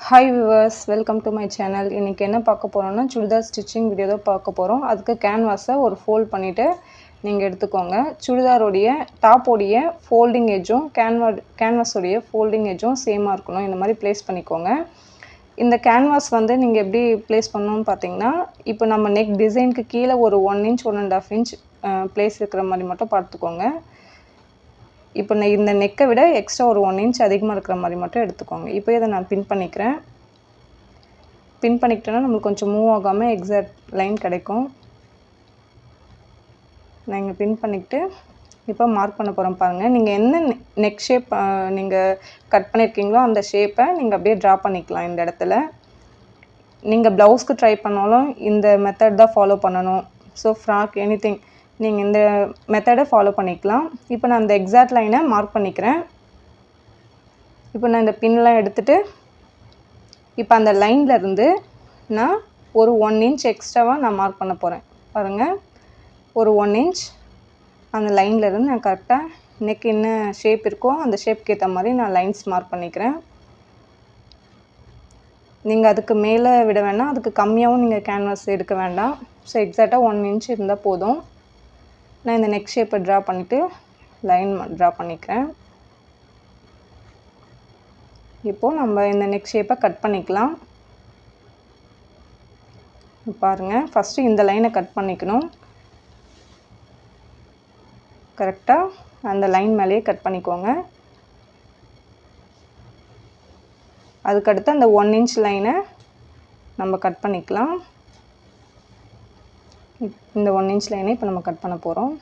Hi viewers, welcome to my channel. இன்றைக்கி என்ன பார்க்க போகிறோம்னா சுடிதார் ஸ்டிச்சிங் வீடியோ தான் பார்க்க போகிறோம். அதுக்கு கேன்வாஸை ஒரு ஃபோல்ட் பண்ணிவிட்டு நீங்கள் எடுத்துக்கோங்க. சுடிதாரோடைய டாப்போடைய ஃபோல்டிங் எஜ்ஜும் கேன்வாஸோடைய ஃபோல்டிங் எஜ்ஜும் சேமாக இருக்கணும். இந்த மாதிரி ப்ளேஸ் பண்ணிக்கோங்க. இந்த கேன்வாஸ் வந்து நீங்கள் எப்படி ப்ளேஸ் பண்ணணும்னு பார்த்தீங்கன்னா, இப்போ நம்ம நெக் டிசைனுக்கு கீழே ஒரு 1 இன்ச் 1.5 இன்ச் ப்ளேஸ் இருக்கிற மாதிரி மட்டும் பார்த்துக்கோங்க. இப்போ இந்த நெக்கை விட எக்ஸ்ட்ரா ஒரு 1 இன்ச் அதிகமாக இருக்கிற மாதிரி மட்டும் எடுத்துக்கோங்க. இப்போ இதை நான் பின் பண்ணிக்கிறேன். பின் பண்ணிக்கிட்டேன்னா நம்மளுக்கு கொஞ்சம் மூவ் ஆகாமல் எக்ஸாக்ட் லைன் கிடைக்கும். நான் இங்கே பின் பண்ணிக்கிட்டு இப்போ மார்க் பண்ண போகிறோம் பாருங்கள். நீங்கள் என்ன நெக் ஷேப் நீங்கள் கட் பண்ணியிருக்கீங்களோ அந்த ஷேப்பை நீங்கள் அப்படியே ட்ரா பண்ணிக்கலாம். இந்த இடத்துல நீங்கள் ப்ளவுஸ்க்கு ட்ரை பண்ணாலும் இந்த மெத்தட் தான் ஃபாலோ பண்ணணும். ஸோ ஃப்ராக் எனிதிங் நீங்கள் இந்த மெத்தடை ஃபாலோ பண்ணிக்கலாம். இப்போ நான் இந்த எக்ஸாக்ட் லைனை மார்க் பண்ணிக்கிறேன். இப்போ நான் இந்த பின்லாம் எடுத்துகிட்டு இப்போ அந்த லைன்லேருந்து நான் ஒரு 1 இன்ச் எக்ஸ்ட்ராவாக நான் மார்க் பண்ண போகிறேன். பாருங்கள், ஒரு 1 இன்ச் அந்த லைன்லேருந்து நான் கரெக்டாக நெக் என்ன ஷேப் இருக்கோ அந்த ஷேப்க்கு ஏற்ற மாதிரி நான் லைன்ஸ் மார்க் பண்ணிக்கிறேன். நீங்கள் அதுக்கு மேலே விட வேண்டாம், அதுக்கு கம்மியாகவும் நீங்கள் கேன்வாஸ் எடுக்க வேண்டாம். ஸோ எக்ஸாக்டாக 1 இன்ச் இருந்தால் போதும். நான் இந்த நெக் ஷேப்பை ட்ரா பண்ணிவிட்டு லைன் ட்ரா பண்ணிக்கிறேன். இப்போது நம்ம இந்த நெக் ஷேப்பை கட் பண்ணிக்கலாம். பாருங்கள், ஃபஸ்ட்டு இந்த லைனை கட் பண்ணிக்கணும். கரெக்டாக அந்த லைன் மேலேயே கட் பண்ணிக்கோங்க. அதுக்கடுத்து அந்த 1 இன்ச் லைனை நம்ம கட் பண்ணிக்கலாம். இந்த 1 இன்ச் லைனை இப்போ நம்ம கட் பண்ண போகிறோம்.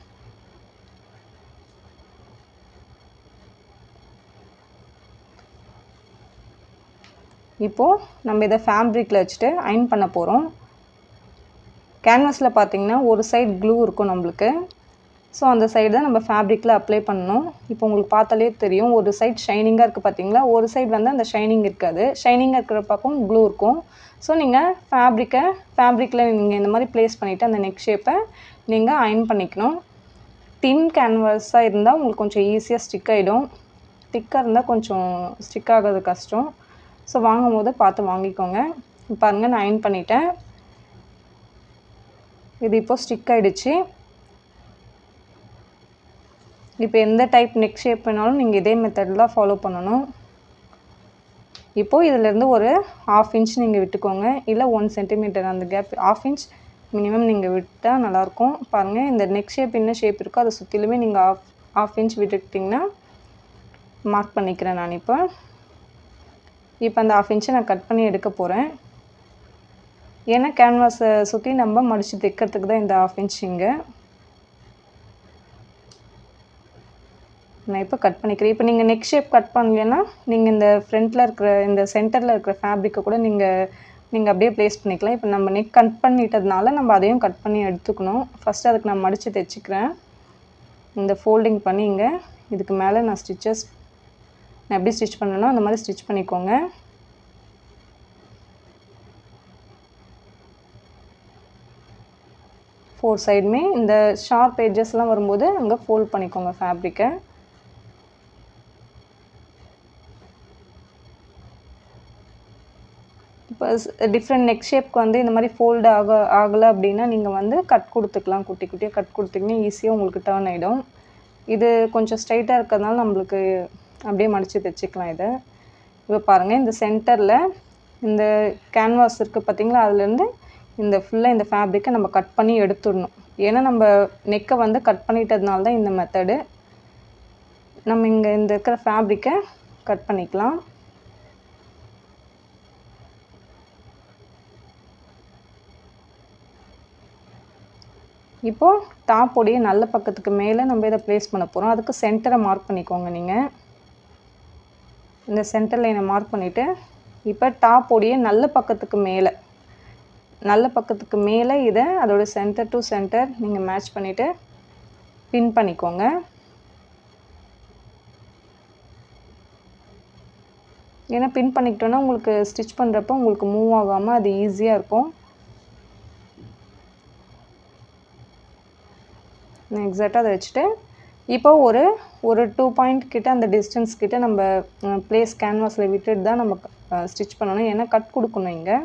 இப்போது நம்ம இதை ஃபேப்ரிக்கில் வச்சுட்டு அயர்ன் பண்ண போகிறோம். கேன்வாஸில் பார்த்திங்கன்னா ஒரு சைடு க்ளூ இருக்கும் நம்மளுக்கு. ஸோ அந்த சைடு தான் நம்ம ஃபேப்ரிக்கில் அப்ளை பண்ணணும். இப்போ உங்களுக்கு பார்த்தாலே தெரியும், ஒரு சைடு ஷைனிங்காக இருக்குது பார்த்தீங்களா, ஒரு சைடு வந்து அந்த ஷைனிங் இருக்காது. ஷைனிங்காக இருக்கிற பக்கம் க்ளூ இருக்கும். ஸோ நீங்கள் ஃபேப்ரிக்கில் நீங்கள் இந்த மாதிரி ப்ளேஸ் பண்ணிவிட்டு அந்த நெக் ஷேப்பை நீங்கள் அயர்ன் பண்ணிக்கணும். தின் கேன்வாஸாக இருந்தால் உங்களுக்கு கொஞ்சம் ஈஸியாக ஸ்டிக் ஆகிடும். திக்காக இருந்தால் கொஞ்சம் ஸ்டிக் ஆகிறது கஷ்டம். ஸோ வாங்கும் போது பார்த்து வாங்கிக்கோங்க. பாருங்கள், நான் அயர்ன் பண்ணிட்டேன். இது இப்போது ஸ்டிக் ஆகிடுச்சு. இப்போ எந்த டைப் நெக் ஷேப் வேணாலும் நீங்கள் இதே மெத்தடில் தான் ஃபாலோ பண்ணணும். இப்போது இதிலேருந்து ஒரு 1/2 இன்ச் நீங்கள் விட்டுக்கோங்க, இல்லை 1 சென்டிமீட்டர் அந்த கேப் 1/2 இன்ச் மினிமம் நீங்கள் விட்டால் நல்லாயிருக்கும். பாருங்கள், இந்த நெக் ஷேப் என்ன ஷேப் இருக்கோ அதை சுற்றிலுமே நீங்கள் 1/2 இன்ச் விட்டுக்கிட்டிங்கன்னா மார்க் பண்ணிக்கிறேன் நான். இப்போ அந்த 1/2 இன்ச்சை நான் கட் பண்ணி எடுக்க போகிறேன். ஏன்னா கேன்வாஸை சுற்றி நம்ம மடித்து தைக்கிறதுக்கு தான் இந்த 1/2 இன்ச் இங்கே. நான் இப்போ கட் பண்ணிக்கிறேன். இப்போ நீங்கள் நெக் ஷேப் கட் பண்ணலைன்னா நீங்கள் இந்த ஃப்ரண்ட்டில் இருக்கிற இந்த சென்டரில் இருக்கிற ஃபேப்ரிக்கை கூட நீங்கள் அப்படியே ப்ளேஸ் பண்ணிக்கலாம். இப்போ நம்ம நெக் கட் பண்ணிட்டதுனால நம்ம அதையும் கட் பண்ணி எடுத்துக்கணும். ஃபஸ்ட்டு அதுக்கு நான் மடித்து தைச்சிக்கிறேன். இந்த ஃபோல்டிங் பண்ணி இங்கே இதுக்கு மேலே நான் எப்படி ஸ்டிச் பண்ணணும் அந்த மாதிரி ஸ்டிச் பண்ணிக்கோங்க. ஃபோர் சைடுமே இந்த ஷார்ப் எட்ஜஸ்லாம் வரும்போது அங்கே ஃபோல்ட் பண்ணிக்கோங்க ஃபேப்ரிக்கை. இப்போ டிஃப்ரெண்ட் நெக் ஷேப்க்கு வந்து இந்த மாதிரி ஃபோல்டு ஆகலை அப்படின்னா நீங்கள் வந்து கட் கொடுத்துக்கலாம். குட்டி குட்டியாக கட் கொடுத்தீங்கன்னா ஈஸியாக உங்களுக்கு டர்ன் ஆகிடும். இது கொஞ்சம் ஸ்ட்ரைட்டாக இருக்கிறதுனால நம்மளுக்கு அப்படியே மடித்து தைச்சிக்கலாம் இதை. இப்போ பாருங்கள், இந்த சென்டரில் இந்த கேன்வாஸ் இருக்குது பார்த்திங்களா, அதுலேருந்து இந்த ஃபுல்லாக இந்த ஃபேப்ரிக்கை நம்ம கட் பண்ணி எடுத்துடணும். ஏன்னா நம்ம நெக்கை வந்து கட் பண்ணிட்டதுனால தான் இந்த மெத்தடு. நம்ம இங்கே இந்த இருக்கிற ஃபேப்ரிக்கை கட் பண்ணிக்கலாம். இப்போது டாப்போடைய நல்ல பக்கத்துக்கு மேலே நம்ம இதை ப்ளேஸ் பண்ண போகிறோம். அதுக்கு சென்டரை மார்க் பண்ணிக்கோங்க. நீங்கள் இந்த சென்டர் லைனை மார்க் பண்ணிவிட்டு இப்போ டாப்போடைய நல்ல பக்கத்துக்கு மேலே இதை அதோட சென்டர் டு சென்டர் நீங்கள் மேட்ச் பண்ணிவிட்டு பின் பண்ணிக்கோங்க. ஏன்னா பின் பண்ணிக்கிட்டோன்னா உங்களுக்கு ஸ்டிச் பண்ணுறப்போ உங்களுக்கு மூவ் ஆகாமல் அது ஈஸியாக இருக்கும். நான் எக்ஸாக்டாக அதை வச்சுட்டு இப்போ ஒரு 2 பாயிண்ட் கிட்ட அந்த டிஸ்டன்ஸ் கிட்ட நம்ம ப்ளேஸ் கேன்வாஸில் விட்டுட்டு தான் நம்ம ஸ்டிச் பண்ணணும். ஏன்னா கட் கொடுக்கணும். இங்கே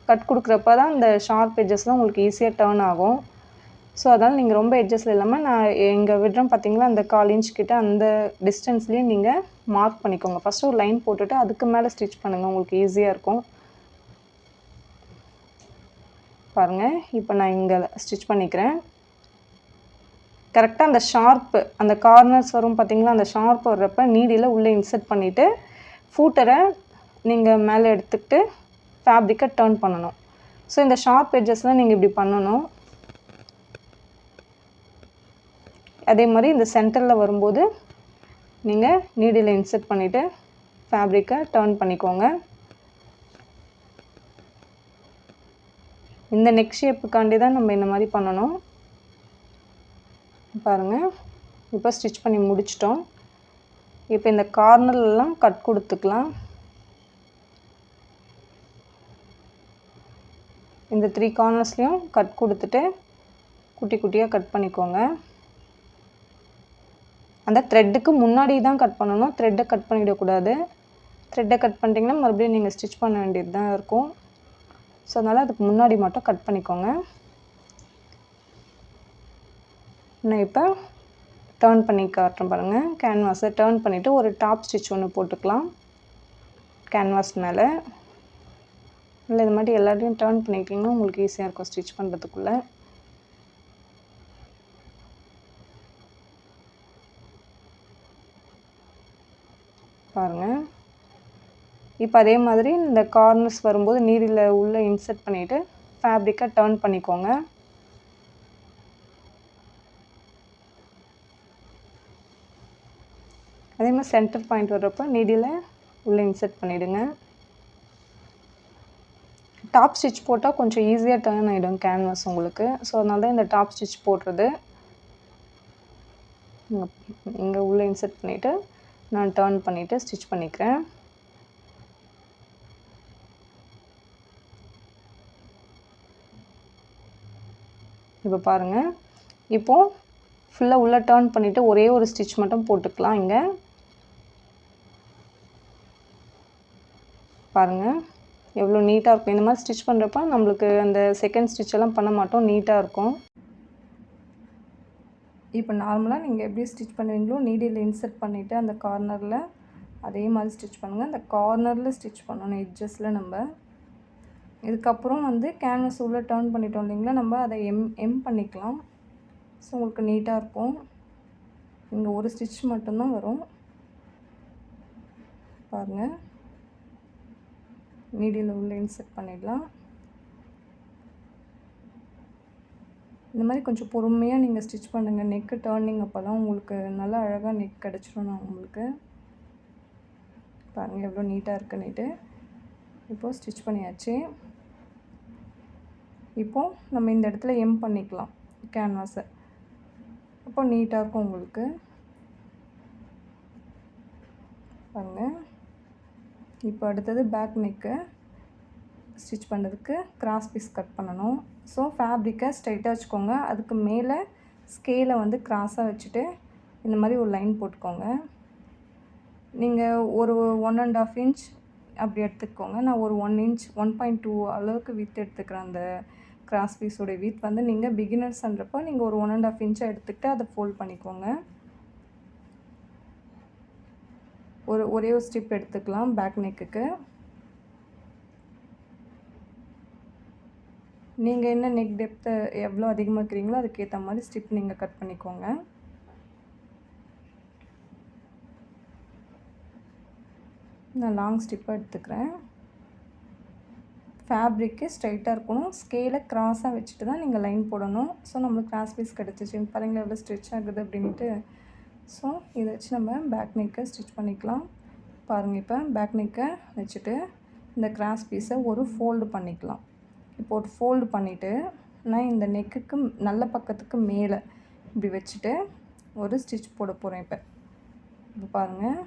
கட் கொடுக்குறப்ப தான் இந்த ஷார்ப் எட்ஜஸ்லாம் உங்களுக்கு ஈஸியாக டர்ன் ஆகும். ஸோ அதனால் நீங்கள் ரொம்ப எட்ஜஸில் இல்லாமல் நான் எங்கே விடுறேன் பார்த்தீங்களா, அந்த 1/4 இன்ச் கிட்ட அந்த டிஸ்டன்ஸ்லேயே நீங்கள் மார்க் பண்ணிக்கோங்க. ஃபஸ்ட்டு ஒரு லைன் போட்டுட்டு அதுக்கு மேலே ஸ்டிச் பண்ணுங்கள், உங்களுக்கு ஈஸியாக இருக்கும். பாருங்கள், இப்போ நான் இங்கே ஸ்டிச் பண்ணிக்கிறேன். கரெக்டாக அந்த ஷார்ப்பு அந்த கார்னர்ஸ் வரும் பார்த்தீங்களா, அந்த ஷார்ப் வர்றப்ப நீடியில் உள்ளே இன்சர்ட் பண்ணிவிட்டு ஃபூட்டரை நீங்கள் மேலே எடுத்துக்கிட்டு ஃபேப்ரிக்கை டர்ன் பண்ணணும். ஸோ இந்த ஷார்ப் எட்ஜஸ்லாம் நீங்கள் இப்படி பண்ணணும். அதே மாதிரி இந்த சென்டரில் வரும்போது நீங்கள் நீடியில் இன்சர்ட் பண்ணிவிட்டு ஃபேப்ரிக்கை டர்ன் பண்ணிக்கோங்க. இந்த நெக் ஷேப்புக்காண்டி தான் நம்ம இந்த மாதிரி பண்ணணும். பாருங்கள், இப்போ ஸ்டிச் பண்ணி முடிச்சிட்டோம். இப்போ இந்த கார்னர்லாம் கட் கொடுத்துக்கலாம். இந்த 3 கார்னர்ஸ்லையும் கட் கொடுத்துட்டு குட்டி குட்டியாக கட் பண்ணிக்கோங்க. அந்த த்ரெட்டுக்கு முன்னாடி தான் கட் பண்ணணும், த்ரெட்டை கட் பண்ணிடக்கூடாது. த்ரெட்டை கட் பண்ணிட்டீங்கன்னா மறுபடியும் நீங்கள் ஸ்டிச் பண்ண வேண்டியது தான் இருக்கும். ஸோ அதனால் அதுக்கு முன்னாடி மட்டும் கட் பண்ணிக்கோங்க. நான் இப்போ டர்ன் பண்ணி காட்டுறேன் பாருங்கள். கேன்வாஸை டர்ன் பண்ணிவிட்டு ஒரு டாப் ஸ்டிச் ஒன்று போட்டுக்கலாம் கேன்வாஸ் மேலே. இல்லை இது மாதிரி எல்லாத்தையும் டர்ன் பண்ணிக்கிட்டிங்கன்னா உங்களுக்கு ஈஸியாக இருக்கும் ஸ்டிச் பண்ணுறதுக்குள்ளே. பாருங்கள், இப்போ அதே மாதிரி இந்த கார்னர்ஸ் வரும்போது நீடில் உள்ளே இன்சர்ட் பண்ணிவிட்டு ஃபேப்ரிக்கை டர்ன் பண்ணிக்கோங்க. அதே மாதிரி சென்டர் பாயிண்ட் வர்றப்போ நீடியில் உள்ளே இன்சர்ட் பண்ணிவிடுங்க. டாப் ஸ்டிச் போட்டால் கொஞ்சம் ஈஸியாக டர்ன் ஆகிடும் கேன்வாஸ் உங்களுக்கு. ஸோ அதனால தான் இந்த டாப் ஸ்டிச் போடுறது. இங்கே உள்ளே இன்சர்ட் பண்ணிவிட்டு நான் டர்ன் பண்ணிவிட்டு ஸ்டிச் பண்ணிக்கிறேன். இப்போ பாருங்கள், இப்போது ஃபுல்லாக உள்ளே டர்ன் பண்ணிவிட்டு ஒரே ஒரு ஸ்டிச் மட்டும் போட்டுக்கலாம். இங்கே பாருங்கள் எவ்வளோ நீட்டாக இருக்கும். இந்த மாதிரி ஸ்டிச் பண்ணுறப்ப நம்மளுக்கு அந்த செகண்ட் ஸ்டிச்செல்லாம் பண்ண மாட்டோம், நீட்டாக இருக்கும். இப்போ நார்மலாக நீங்கள் எப்படி ஸ்டிச் பண்ணுவீங்களோ நீடில் இன்சர்ட் பண்ணிவிட்டு அந்த கார்னரில் அதே மாதிரி ஸ்டிச் பண்ணுங்கள். அந்த கார்னரில் ஸ்டிச் பண்ணணும் எட்ஜஸில். நம்ம இதுக்கப்புறம் வந்து கேன்வாஸ் உள்ளே டர்ன் பண்ணிட்டோம் இல்லைங்களா, நம்ம அதை எம் பண்ணிக்கலாம். ஸோ உங்களுக்கு நீட்டாக இருக்கும். இங்கே ஒரு ஸ்டிச் மட்டும்தான் வரும். பாருங்கள், நீடியில் உள்ளே இன்சர்ட் பண்ணிடலாம். இந்த மாதிரி கொஞ்சம் பொறுமையாக நீங்கள் ஸ்டிச் பண்ணுங்கள். நெக்கு டர்னிங் அப்போ தான் உங்களுக்கு நல்லா அழகாக நெக் கிடச்சிரும். நான் உங்களுக்கு பாருங்கள் எவ்வளோ நீட்டாக இருக்குன்னுட்டு. இப்போது ஸ்டிச் பண்ணியாச்சு. இப்போது நம்ம இந்த இடத்துல எம் பண்ணிக்கலாம் கேன்வாஸை. அப்போ நீட்டாக இருக்கும் உங்களுக்கு. பாருங்கள், இப்போ அடுத்தது பேக் நெக்கு ஸ்டிச் பண்ணுறதுக்கு கிராஸ் பீஸ் கட் பண்ணணும். ஸோ ஃபேப்ரிக்கை ஸ்ட்ரைட்டாக வச்சுக்கோங்க. அதுக்கு மேலே ஸ்கேலை வந்து கிராஸாக வச்சுட்டு இந்த மாதிரி ஒரு லைன் போட்டுக்கோங்க. நீங்கள் ஒரு 1.5 இன்ச் அப்படி எடுத்துக்கோங்க. நான் ஒரு 1 இன்ச் 1.2 அளவுக்கு வித் எடுத்துக்கிறேன். அந்த கிராஸ் பீஸோடைய வித் வந்து நீங்கள் பிகினர்ஸ்ன்றப்போ நீங்கள் ஒரு 1.5 இன்ச்சாக எடுத்துக்கிட்டு அதை ஃபோல்ட் பண்ணிக்கோங்க. ஒரே ஒரு ஸ்டிப் எடுத்துக்கலாம் பேக் நெக்குக்கு. நீங்கள் என்ன நெக் டெப்த்து எவ்வளோ அதிகமாக இருக்கிறீங்களோ அதுக்கேற்ற மாதிரி ஸ்டிப் நீங்கள் கட் பண்ணிக்கோங்க. நான் லாங் ஸ்டிப்பாக எடுத்துக்கிறேன். ஃபேப்ரிக்கு ஸ்ட்ரைட்டாக இருக்கணும். ஸ்கேலை க்ராஸாக வச்சுட்டு தான் நீங்கள் லைன் போடணும். ஸோ நம்மளுக்கு கிராஸ் பீஸ் கிடச்சிச்சு. பாருங்கள் எவ்வளோ ஸ்டிச் ஆகுது அப்படின்ட்டு. ஸோ இதை வச்சு நம்ம பேக் நெக்கை ஸ்டிச் பண்ணிக்கலாம். பாருங்கள், இப்போ பேக் நெக்கை வச்சுட்டு இந்த கிராஸ் பீஸை ஒரு ஃபோல்டு பண்ணிக்கலாம். இப்போ ஒரு ஃபோல்டு பண்ணிவிட்டு நான் இந்த நெக்குக்கு நல்ல பக்கத்துக்கு மேலே இப்படி வச்சுட்டு ஒரு ஸ்டிச் போட போகிறேன். இப்போ பாருங்கள்,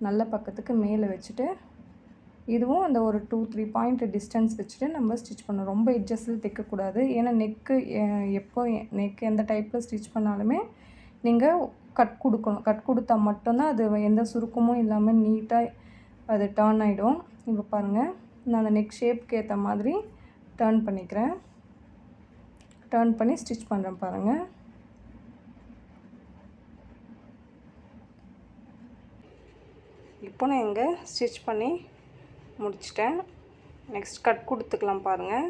நல்ல பக்கத்துக்கு மேலே வச்சுட்டு இதுவும் அந்த ஒரு 2-3 பாயிண்ட் டிஸ்டன்ஸ் வச்சுட்டு நம்ம ஸ்டிச் பண்ணணும். ரொம்ப எட்ஜஸில் தைக்கக்கூடாது. ஏன்னா நெக்கு எப்போ நெக் எந்த டைப்பில் ஸ்டிச் பண்ணாலுமே நீங்கள் கட் கொடுக்கணும். கட் கொடுத்தா மட்டும்தான் அது எந்த சுருக்கமும் இல்லாமல் நீட்டாக அது டர்ன் ஆகிடும். இப்போ பாருங்கள், நான் அந்த நெக் ஷேப்புக்கு ஏற்ற மாதிரி டர்ன் பண்ணிக்கிறேன். டர்ன் பண்ணி ஸ்டிச் பண்ணுறேன் பாருங்கள். இப்போ நான் இங்கே ஸ்டிச் பண்ணி முடிச்சிட்டேன். நெக்ஸ்ட் கட் கொடுத்துக்கலாம் பாருங்கள்.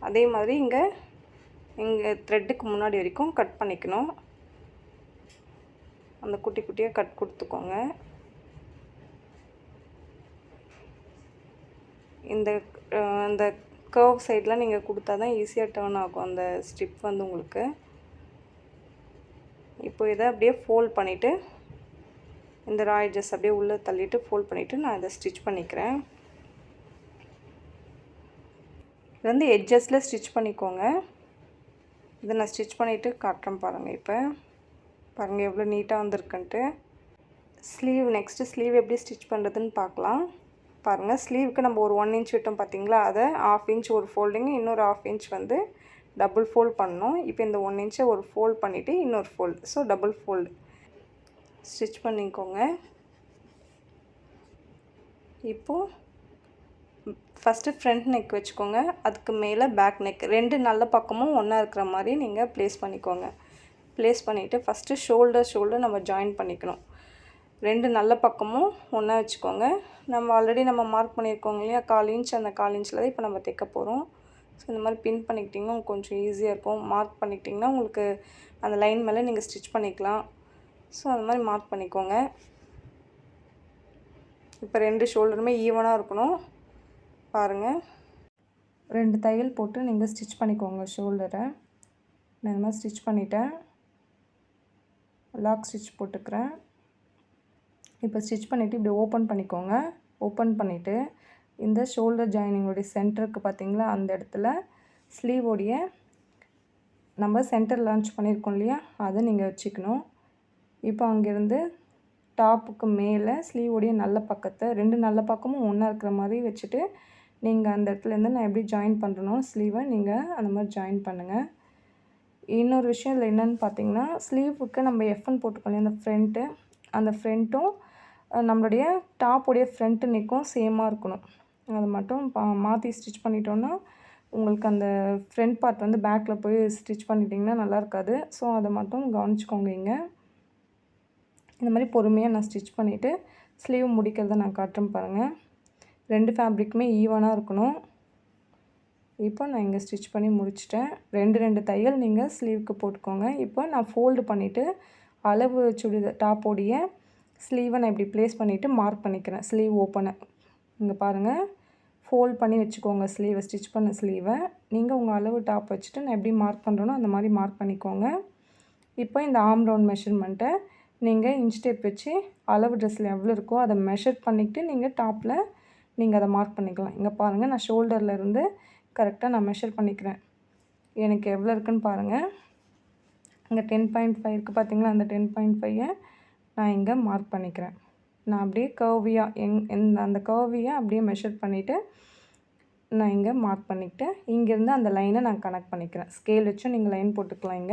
அதே மாதிரி இங்கே த்ரெட்டுக்கு முன்னாடி வரைக்கும் கட் பண்ணிக்கணும். அந்த குட்டி குட்டியாக கட் கொடுத்துக்கோங்க. இந்த கர்வ் சைடில் நீங்கள் கொடுத்தா தான் ஈஸியாக டர்ன் ஆகும் அந்த ஸ்ட்ரிப் வந்து உங்களுக்கு. இப்போ இதை அப்படியே ஃபோல்ட் பண்ணிவிட்டு இந்த ரா எட்ஜஸ் அப்படியே உள்ளே தள்ளிட்டு ஃபோல்ட் பண்ணிவிட்டு நான் இதை ஸ்டிச் பண்ணிக்கிறேன். இது வந்து எட்ஜஸில் ஸ்டிச் பண்ணிக்கோங்க. இதை நான் ஸ்டிச் பண்ணிவிட்டு காட்டுறேன் பாருங்கள். இப்போ பாருங்கள் எவ்வளோ நீட்டாக வந்திருக்குன்ட்டு. நெக்ஸ்ட்டு ஸ்லீவ் எப்படி ஸ்டிச் பண்ணுறதுன்னு பார்க்கலாம். பாருங்கள், ஸ்லீவுக்கு நம்ம ஒரு 1 இன்ச் விட்டோம் பார்த்தீங்களா, அதை 1/2 இன்ச் ஒரு ஃபோல்டிங்கு, இன்னொரு 1/2 இன்ச் வந்து டபுள் ஃபோல்ட் பண்ணணும். இப்போ இந்த 1 இன்ச்சை ஒரு ஃபோல்ட் பண்ணிவிட்டு இன்னொரு fold, so double fold stitch பண்ணிக்கோங்க. இப்போது ஃபஸ்ட்டு ஃப்ரண்ட் நெக் வச்சுக்கோங்க. அதுக்கு மேலே பேக் நெக் 2 நல்ல பக்கமும் ஒன்றா இருக்கிற மாதிரி நீங்கள் ப்ளேஸ் பண்ணிக்கோங்க. ப்ளேஸ் பண்ணிவிட்டு ஃபஸ்ட்டு ஷோல்டர் நம்ம ஜாயின் பண்ணிக்கணும். 2 நல்ல பக்கமும் ஒன்றா வச்சுக்கோங்க. நம்ம மார்க் பண்ணியிருக்கோங்க இல்லையா 1/4 இன்ச், அந்த 1/4 இன்ச்சில் தான் இப்போ நம்ம தைக்க போகிறோம். ஸோ இந்த மாதிரி பின் பண்ணிக்கிட்டிங்கன்னா கொஞ்சம் ஈஸியாக இருக்கும். மார்க் பண்ணிக்கிட்டிங்கன்னா உங்களுக்கு அந்த லைன் மேலே நீங்கள் ஸ்டிச் பண்ணிக்கலாம். ஸோ அந்த மாதிரி மார்க் பண்ணிக்கோங்க. இப்போ 2 ஷோல்டருமே ஈவனாக இருக்கணும். பாருங்கள், 2 தையல் போட்டு நீங்கள் ஸ்டிச் பண்ணிக்கோங்க ஷோல்டரை. நான் இந்த மாதிரி ஸ்டிச் பண்ணிவிட்டேன். லாக் ஸ்டிச் போட்டுக்கிறேன். இப்போ ஸ்டிச் பண்ணிவிட்டு இப்படி ஓப்பன் பண்ணிக்கோங்க. ஓப்பன் பண்ணிவிட்டு இந்த ஷோல்டர் ஜாயினிங்கோடைய சென்டருக்கு பார்த்தீங்களா, அந்த இடத்துல ஸ்லீவோடைய நம்ம சென்டர் லான்ச் பண்ணியிருக்கோம் இல்லையா, அதை நீங்கள் வச்சுக்கணும். இப்போ அங்கேருந்து டாப்புக்கு மேலே ஸ்லீவோடைய நல்ல பக்கத்தை 2 நல்ல பக்கமும் ஒன்றா இருக்கிற மாதிரி வச்சுட்டு நீங்கள் அந்த இடத்துலேருந்து நான் எப்படி ஜாயின் பண்ணுறனோ ஸ்லீவை நீங்கள் அந்த மாதிரி ஜாயின் பண்ணுங்கள். இன்னொரு விஷயம் இதில் என்னென்னு பார்த்தீங்கன்னா, ஸ்லீவுக்கு நம்ம எஃப்என் போட்டுக்கோங்க. அந்த ஃப்ரண்ட்டும் நம்மளுடைய டாப்புடைய ஃப்ரண்ட்டு நெக்கும் சேமாக இருக்கணும். அதை மட்டும் மாற்றி ஸ்டிச் பண்ணிட்டோன்னா உங்களுக்கு அந்த ஃப்ரண்ட் பார்ட் வந்து பேக்கில் போய் ஸ்டிச் பண்ணிட்டிங்கன்னா நல்லா இருக்காது. ஸோ அதை மட்டும் கவனிச்சிக்கோங்க. இந்த மாதிரி பொறுமையாக நான் ஸ்டிச் பண்ணிவிட்டு ஸ்லீவ் முடிக்கிறத நான் காட்டுறேன் பாருங்கள். 2 ஃபேப்ரிக்குமே ஈவனாக இருக்கணும். இப்போ நான் இங்கே ஸ்டிச் பண்ணி முடிச்சிட்டேன். 2 தையல் நீங்கள் ஸ்லீவுக்கு போட்டுக்கோங்க. இப்போ நான் ஃபோல்டு பண்ணிவிட்டு அளவு டாப்போடைய ஸ்லீவை நான் இப்படி ப்ளேஸ் பண்ணிவிட்டு மார்க் பண்ணிக்கிறேன். ஸ்லீவ் ஓப்பனை இங்கே பாருங்கள், ஃபோல்ட் பண்ணி வச்சுக்கோங்க. ஸ்டிச் பண்ண ஸ்லீவை நீங்கள் உங்கள் அளவு டாப் வச்சுட்டு நான் எப்படி மார்க் பண்ணுறேனோ அந்த மாதிரி மார்க் பண்ணிக்கோங்க. இப்போ இந்த ஆர்ம் ரவுண்ட் மெஷர்மெண்ட்டை நீங்கள் இன்ச் டேப் வச்சு அளவு ட்ரெஸ்ஸில் எவ்வளோ இருக்கோ அதை மெஷர் பண்ணிவிட்டு நீங்கள் டாப்பில் நீங்கள் அதை மார்க் பண்ணிக்கலாம். இங்கே பாருங்கள், நான் ஷோல்டரில் இருந்து கரெக்டாக நான் மெஷர் பண்ணிக்கிறேன். எனக்கு எவ்வளோ இருக்குதுன்னு பாருங்கள். இங்கே 10.5 இருக்குது பார்த்தீங்களா, அந்த 10.5 நான் இங்கே மார்க் பண்ணிக்கிறேன். நான் அப்படியே கர்வியாக அந்த கர்வியாக அப்படியே மெஷர் பண்ணிவிட்டு நான் இங்கே மார்க் பண்ணிக்கிட்டு இங்கேருந்து அந்த லைனை நான் கனெக்ட் பண்ணிக்கிறேன். ஸ்கேல் வச்சும் நீங்கள் லைன் போட்டுக்கலாம்.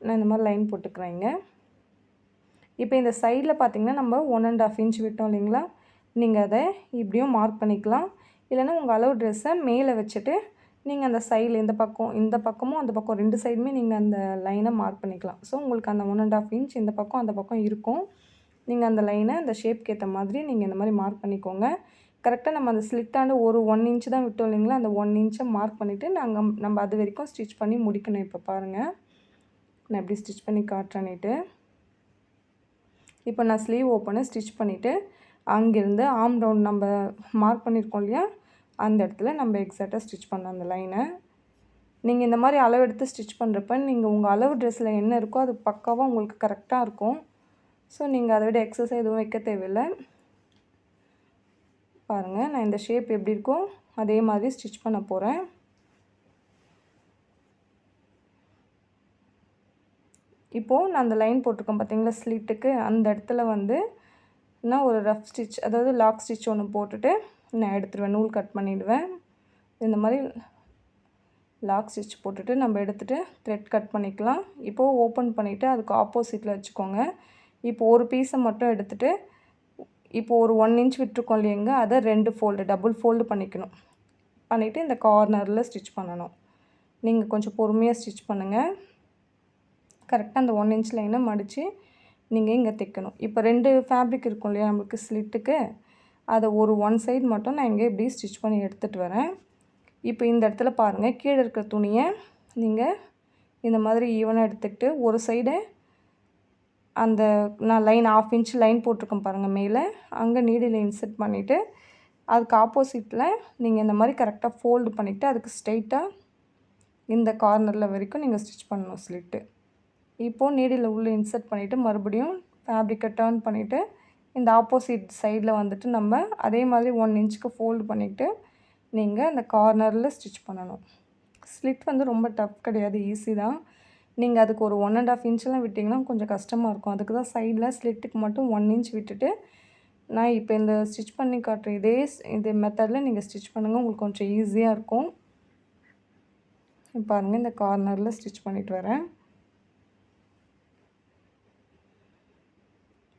நான் இந்த மாதிரி லைன் போட்டுக்கிறேன். இப்போ இந்த சைடில் பார்த்திங்கன்னா நம்ம 1.5 இன்ச் விட்டோம் இல்லைங்களா, நீங்கள் அதை இப்படியும் மார்க் பண்ணிக்கலாம். இல்லைன்னா உங்கள் அளவு ட்ரெஸ்ஸை மேலே வச்சுட்டு நீங்கள் அந்த சைடில் இந்த பக்கமும் அந்த பக்கம் 2 சைடுமே நீங்கள் அந்த லைனை மார்க் பண்ணிக்கலாம். ஸோ உங்களுக்கு அந்த 1.5 இன்ச் இந்த பக்கம் அந்த பக்கம் இருக்கும். நீங்கள் அந்த லைனை அந்த ஷேப்க்கு ஏற்ற மாதிரி நீங்கள் இந்த மாதிரி மார்க் பண்ணிக்கோங்க. கரெக்டாக நம்ம அந்த ஸ்லிட்டாண்டு ஒரு 1 இன்ச் தான் விட்டோம் இல்லைங்களா, அந்த 1 இன்ச்சை மார்க் பண்ணிவிட்டு நம்ம அது வரைக்கும் ஸ்டிச் பண்ணி முடிக்கணும். இப்போ பாருங்கள், நான் எப்படி ஸ்டிச் பண்ணி காட்டுறேன்னுட்டு. இப்போ நான் ஸ்லீவ் ஓப்பனை ஸ்டிச் பண்ணிவிட்டு அங்கேருந்து ஆர்ம் ரவுண்ட் நம்ம மார்க் பண்ணியிருக்கோம் இல்லையா, அந்த இடத்துல நம்ம எக்ஸாக்டாக ஸ்டிச் பண்ண அந்த லைனை நீங்கள் இந்த மாதிரி அளவு எடுத்து ஸ்டிச் பண்ணுறப்ப நீங்கள் உங்கள் அளவு ட்ரெஸ்ஸில் என்ன இருக்கோ அது பக்காவாக உங்களுக்கு கரெக்டாக இருக்கும். ஸோ நீங்கள் அதை விட எக்ஸசைஸ் எதுவும் வைக்க தேவையில்லை. பாருங்கள், நான் இந்த ஷேப் எப்படி இருக்கோ அதே மாதிரி ஸ்டிச் பண்ண போகிறேன். இப்போது நான் அந்த லைன் போட்டிருக்கேன் பார்த்தீங்களா ஸ்லிட்டுக்கு, அந்த இடத்துல வந்து நான் ஒரு ரஃப் ஸ்டிச், அதாவது லாக் ஸ்டிச் ஒன்று போட்டுட்டு நான் எடுத்துடுவேன். நூல் கட் பண்ணிவிடுவேன். இந்த மாதிரி லாக் ஸ்டிச் போட்டுட்டு நம்ம எடுத்துகிட்டு த்ரெட் கட் பண்ணிக்கலாம். இப்போது ஓப்பன் பண்ணிவிட்டு அதுக்கு ஆப்போசிட்டில் வச்சுக்கோங்க. இப்போ ஒரு பீஸை மட்டும் எடுத்துகிட்டு இப்போ ஒரு 1 இன்ச் விட்டுருக்கோம் இல்லைங்க, அதை 2 ஃபோல்டு டபுள் ஃபோல்டு பண்ணிக்கணும். பண்ணிவிட்டு இந்த கார்னரில் ஸ்டிச் பண்ணணும். நீங்கள் கொஞ்சம் பொறுமையாக ஸ்டிச் பண்ணுங்கள். கரெக்டாக அந்த 1 இன்ச் லைனை மடித்து நீங்கள் இங்கே தைக்கணும். இப்போ 2 ஃபேப்ரிக் இருக்கும் இல்லையா நம்மளுக்கு ஸ்லிட்டுக்கு, அதை ஒரு 1 சைடு மட்டும் நான் இங்கே இப்படி ஸ்டிச் பண்ணி எடுத்துகிட்டு வரேன். இப்போ இந்த இடத்துல பாருங்கள், கீழே இருக்கிற துணியை நீங்கள் இந்த மாதிரி ஈவனாக எடுத்துக்கிட்டு ஒரு சைடு அந்த நான் லைன் 1/2 இன்ச் லைன் போட்டிருக்கேன் பாருங்கள் மேலே, அங்கே நீடில் இன்சர்ட் பண்ணிவிட்டு அதுக்கு ஆப்போசிட்டில் நீங்கள் இந்த மாதிரி கரெக்டாக ஃபோல்டு பண்ணிவிட்டு அதுக்கு ஸ்ட்ரெயிட்டாக இந்த கார்னரில் வரைக்கும் நீங்கள் ஸ்டிச் பண்ணணும் ஸ்லிட்டு. இப்போது நீடில் உள்ளே இன்சர்ட் பண்ணிவிட்டு மறுபடியும் ஃபேப்ரிக்கை டர்ன் பண்ணிவிட்டு இந்த ஆப்போசிட் சைடில் வந்துட்டு நம்ம அதே மாதிரி 1 இன்ச்சுக்கு ஃபோல்டு பண்ணிவிட்டு நீங்கள் அந்த கார்னரில் ஸ்டிச் பண்ணணும். ஸ்லிட் வந்து ரொம்ப டஃப் கிடையாது, ஈஸி தான். நீங்கள் அதுக்கு ஒரு 1.5 இன்ச்செலாம் விட்டிங்கன்னா கொஞ்சம் கஷ்டமாக இருக்கும். அதுக்கு தான் சைடில் ஸ்லிட்டுக்கு மட்டும் 1 இன்ச் விட்டுட்டு நான் இப்போ இந்த ஸ்டிச் பண்ணி காட்டுறேன் இதே மெத்தடில் நீங்கள் ஸ்டிச் பண்ணுங்கள், உங்களுக்கு கொஞ்சம் ஈஸியாக இருக்கும். பாருங்கள், இந்த கார்னரில் ஸ்டிச் பண்ணிட்டு வரேன்.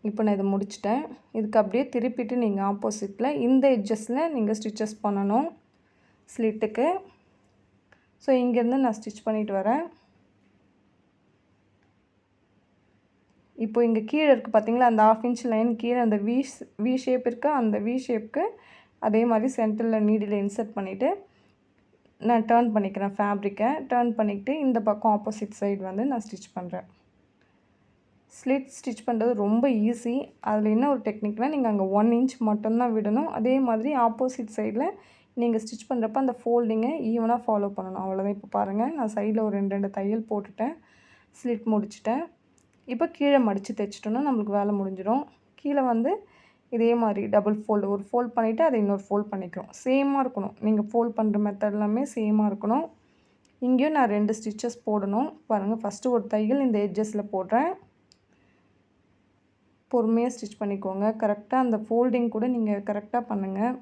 இப்போ நான் இதை முடிச்சிட்டேன். இதுக்கு அப்படியே திருப்பிட்டு நீங்கள் ஆப்போசிட்டில் இந்த எட்ஜஸில் நீங்கள் ஸ்டிச்சஸ் பண்ணணும் ஸ்லிட்டுக்கு. ஸோ இங்கேருந்து நான் ஸ்டிச் பண்ணிட்டு வரேன். இப்போ இங்கே கீழே இருக்குது பார்த்தீங்களா, அந்த 1/2 இன்ச் லைன் கீழே அந்த வி ஷேப் இருக்குது, அந்த வி ஷேப்புக்கு அதே மாதிரி சென்டரில் நீடில் இன்சர்ட் பண்ணிவிட்டு நான் டர்ன் பண்ணிக்கிறேன். ஃபேப்ரிக்கை டர்ன் பண்ணிவிட்டு இந்த பக்கம் ஆப்போசிட் சைடு வந்து நான் ஸ்டிச் பண்ணுறேன். ஸ்லிட் ஸ்டிச் பண்ணுறது ரொம்ப ஈஸி. அதில் என்ன ஒரு டெக்னிக்னால், நீங்கள் அங்கே 1 இன்ச் மட்டும்தான் விடணும். அதே மாதிரி ஆப்போசிட் சைடில் நீங்கள் ஸ்டிச் பண்ணுறப்ப அந்த ஃபோல்டிங்கை ஈவனாக ஃபாலோ பண்ணணும். அவ்வளோதான். இப்போ பாருங்கள், நான் சைடில் ஒரு 2 தையல் போட்டுட்டேன், ஸ்லிட் முடிச்சிட்டேன். இப்போ கீழே மடித்து தைச்சிட்டோன்னா நம்மளுக்கு வேலை முடிஞ்சிடும். கீழே வந்து இதே மாதிரி டபுள் ஃபோல்டு ஒரு ஃபோல்ட் பண்ணிவிட்டு அதை இன்னொரு ஃபோல்ட் பண்ணிக்கிறோம். சேமாக இருக்கணும், நீங்கள் ஃபோல்ட் பண்ணுற மெத்தட் எல்லாமே சேமாக இருக்கணும். இங்கேயும் நான் 2 ஸ்டிச்சஸ் போடணும். பாருங்கள், ஃபஸ்ட்டு ஒரு தையல் இந்த எட்ஜஸில் போடுறேன். பொறுமையாக ஸ்டிச் பண்ணிக்கோங்க. கரெக்டாக அந்த ஃபோல்டிங் கூட நீங்கள் கரெக்டாக பண்ணுங்கள்.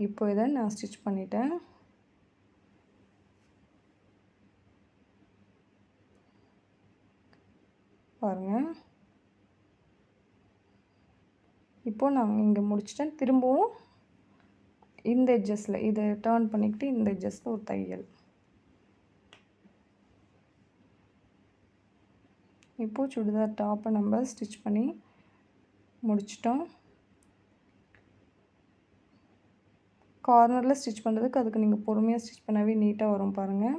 இப்போ இதை நான் ஸ்டிச் பண்ணிட்டேன். பாருங்கள், இப்போது நான் இங்கே முடிச்சிட்டேன். திரும்பவும் இந்த எட்ஜஸில் இதை டர்ன் பண்ணிக்கிட்டு இந்த எட்ஜஸில் ஒரு தையல். இப்போது சுடிதார் டாப்பை நம்ம ஸ்டிச் பண்ணி முடிச்சிட்டோம். கார்னரில் ஸ்டிச் பண்ணுறதுக்கு அதுக்கு நீங்கள் பொறுமையாக ஸ்டிச் பண்ணவே நீட்டாக வரும் பாருங்கள்.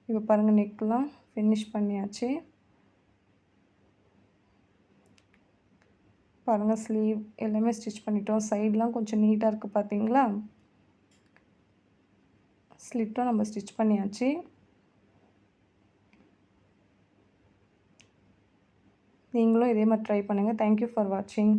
இப்போ பாருங்கள், நெக்கெலாம் ஃபினிஷ் பண்ணியாச்சு. பாருங்கள், ஸ்லீவ் எல்லாமே ஸ்டிச் பண்ணிட்டோம். சைட்லாம் கொஞ்சம் நீட்டாக இருக்குது பார்த்தீங்களா. ஸ்லிட்டும் நம்ம ஸ்டிச் பண்ணியாச்சு. நீங்களும் இதே மாதிரி ட்ரை பண்ணுங்கள். தேங்க்யூ ஃபார் வாட்சிங்.